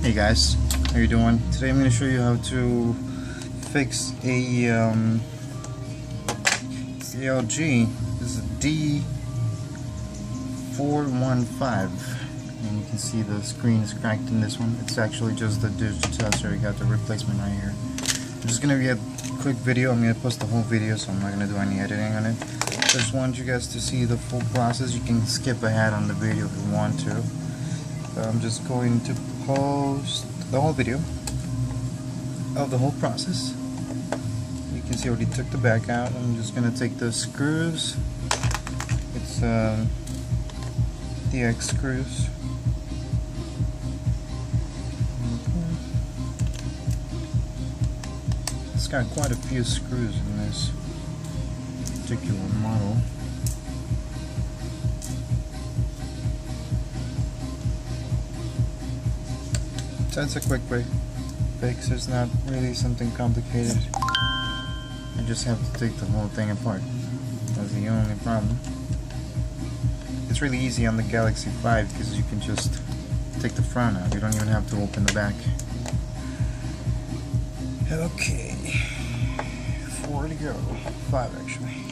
Hey guys, how you doing? Today I'm going to show you how to fix a LG. This is a D415, and you can see the screen is cracked in this one. It's actually just the digitizer. You got the replacement right here. I'm just going to be a quick video. I'm going to post the whole video, so I'm not going to do any editing on it. Just want you guys to see the full process. You can skip ahead on the video if you want to. I'm just going to post the whole video of the whole process. You can see I already took the back out. I'm just going to take the screws. It's DX screws. It's got quite a few screws in this particular model. So it's a quick fix. It's not really something complicated. I just have to take the whole thing apart. That's the only problem. It's really easy on the Galaxy 5 because you can just take the front out. You don't even have to open the back. Okay, 4 to go. 5 actually.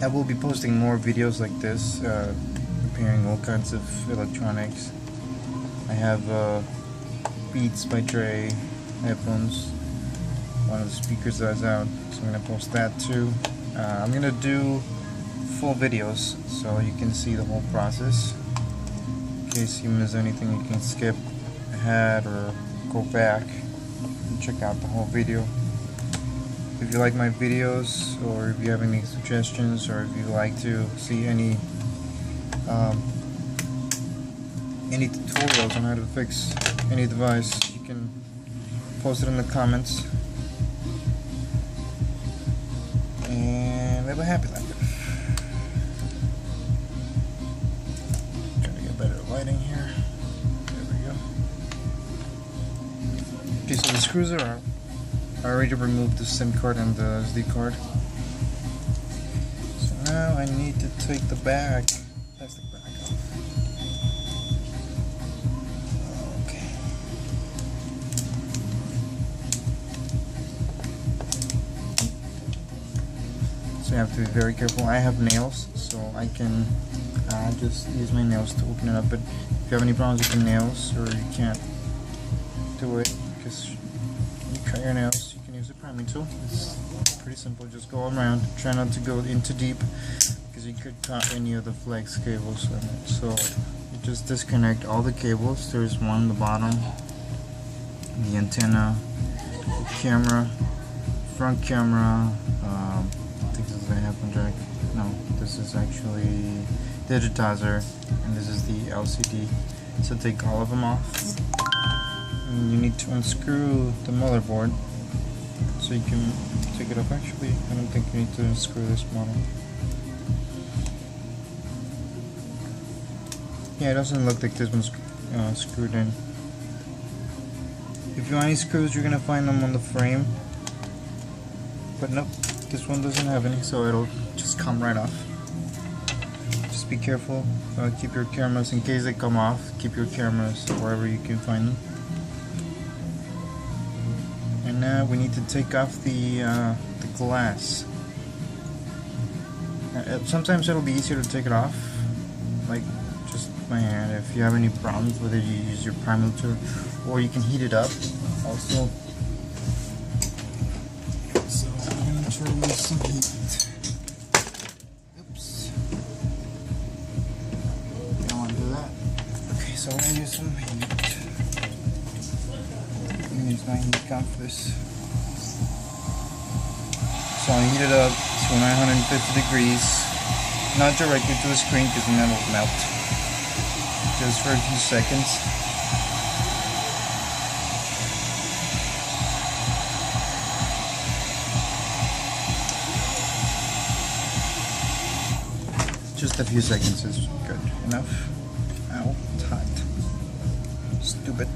I will be posting more videos like this, repairing all kinds of electronics. I have Beats by Dre headphones. One of the speakers that's out, so I'm going to post that too. I'm going to do full videos so you can see the whole process. In case you miss anything, you can skip ahead or go back and check out the whole video. If you like my videos, or if you have any suggestions, or if you like to see any tutorials on how to fix any device, you can post it in the comments and live a happy life. Trying to get better lighting here. There we go. Okay, so the screws are out. I already removed the SIM card and the SD card. So now I need to take the plastic bag off. Okay. So you have to be very careful. I have nails, so I can just use my nails to open it up. But if you have any problems with the nails, or you can't do it because you cut your nails, use a priming tool. It's pretty simple. Just go around. Try not to go into deep because you could cut any of the flex cables on it. So you just disconnect all the cables. There's one at the bottom, the antenna, the camera, front camera. I think this is a headphone jack. No, this is actually digitizer, and this is the LCD. So take all of them off. And you need to unscrew the motherboard so you can take it off. Actually, I don't think you need to unscrew this model. Yeah, it doesn't look like this one's screwed in. If you want any screws, you're gonna find them on the frame. But nope, this one doesn't have any, so it'll just come right off. Just be careful. Keep your cameras, in case they come off, keep your cameras wherever you can find them. And now we need to take off the glass. Sometimes it'll be easier to take it off, like just with my hand. If you have any problems with it, you use your primer tool, or you can heat it up also. So I'm going to try to use some heat. Oops. Don't want to do that. Okay, so I'm going to use some heat. Use my heat gun for this. So I heat it up to 950 degrees, not directly to the screen because then it'll melt. Just for a few seconds. Just a few seconds is good enough. Ow, it's hot. Stupid.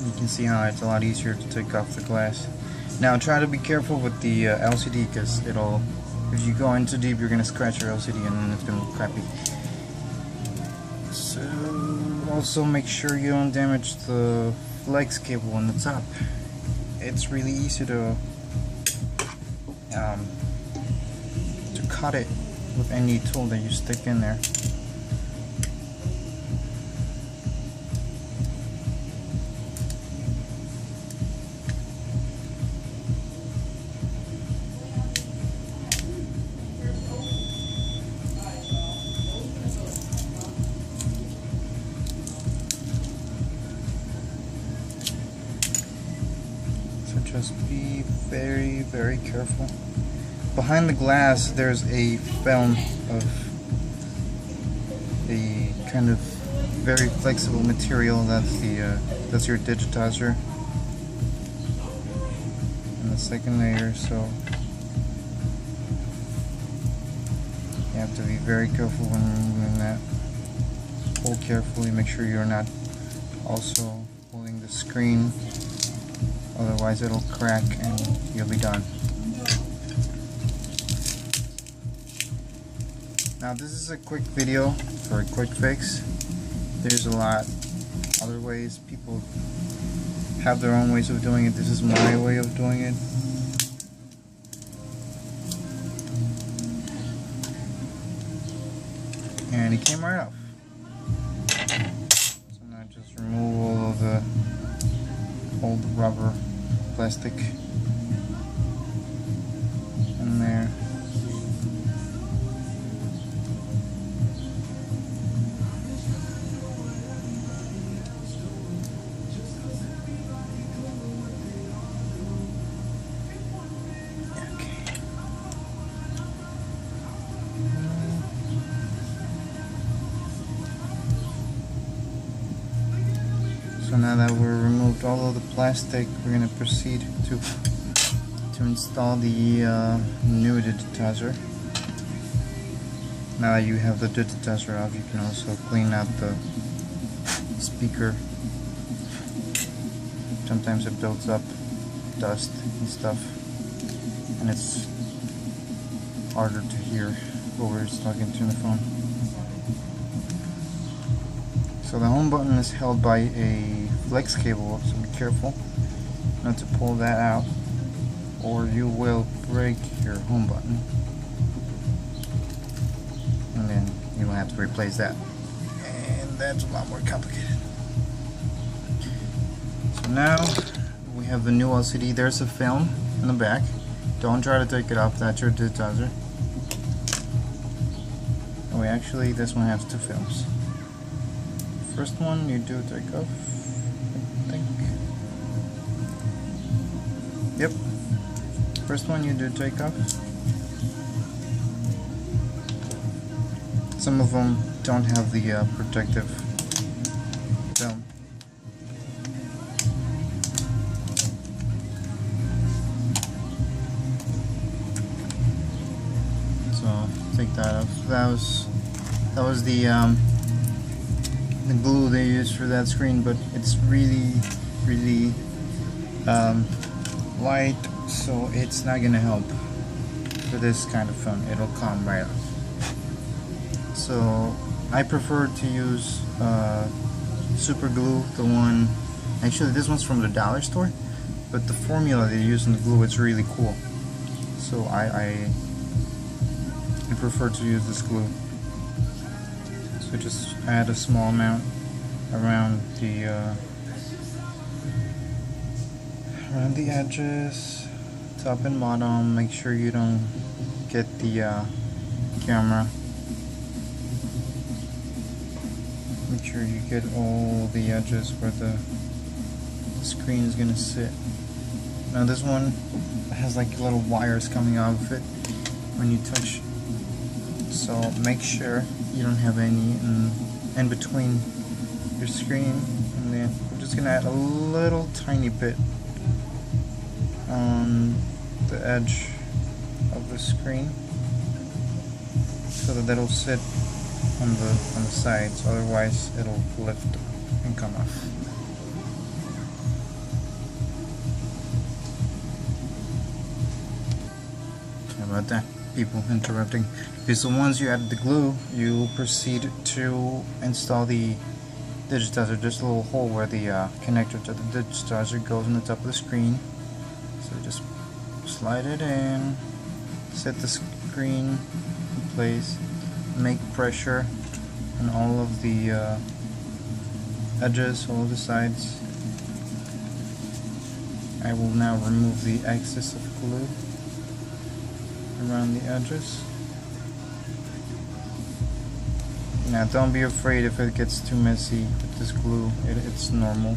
You can see how it's a lot easier to take off the glass. Now try to be careful with the LCD, because it'll, if you go in too deep, you're gonna scratch your LCD and then it's gonna look crappy. So also make sure you don't damage the flex cable on the top. It's really easy to cut it with any tool that you stick in there. So just be very, very careful. Behind the glass there's a film of a kind of very flexible material. That's your digitizer. And the second layer, so you have to be very careful when removing that. Pull carefully, make sure you're not also pulling the screen, otherwise it'll crack and you'll be done. Now this is a quick video for a quick fix. There's a lot other ways. People have their own ways of doing it. This is my way of doing it. And it came right off. So now just remove all of the old rubber plastic in there. So now that we've removed all of the plastic, we're going to proceed to install the new digitizer. Now that you have the digitizer off, you can also clean out the speaker. Sometimes it builds up dust and stuff, and it's harder to hear whoever's talking to the phone. So the home button is held by a flex cable, so be careful not to pull that out or you will break your home button, and then you will have to replace that, and that's a lot more complicated. So now we have the new LCD. There's a film in the back. Don't try to take it off, that's your digitizer. Oh wait, actually this one has two films. First one you do take off, I think. Yep. First one you do take off. Some of them don't have the protective film. So take that off. That was the glue they use for that screen, but it's really light, so it's not gonna help for this kind of phone. It'll come right off. So I prefer to use super glue, the one, actually this one's from the dollar store, but the formula they use in the glue, it's really cool. So I prefer to use this glue. So just add a small amount around the edges, top and bottom. Make sure you don't get the camera. Make sure you get all the edges where the screen is gonna sit. Now this one has like little wires coming out of it when you touch, so make sure you don't have any in between your screen. And then I'm just gonna add a little tiny bit on the edge of the screen so that it'll sit on the sides, otherwise it'll lift and come off. How about that? People interrupting. Okay, so once you add the glue, you proceed to install the digitizer. There's a little hole where the connector to the digitizer goes on the top of the screen. So just slide it in, set the screen in place, make pressure on all of the edges, all of the sides. I will now remove the excess of glue around the edges. Now don't be afraid if it gets too messy with this glue, it's normal.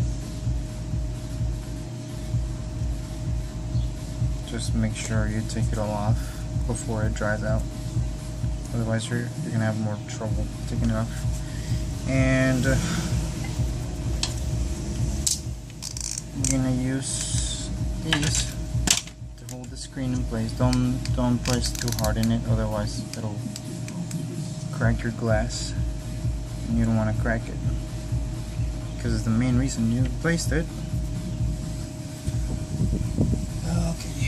Just make sure you take it all off before it dries out. Otherwise you're gonna have more trouble taking it off. And we're gonna use these to hold the screen in place. Don't press too hard in it, otherwise it'll crack your glass, and you don't want to crack it because it's the main reason you placed it.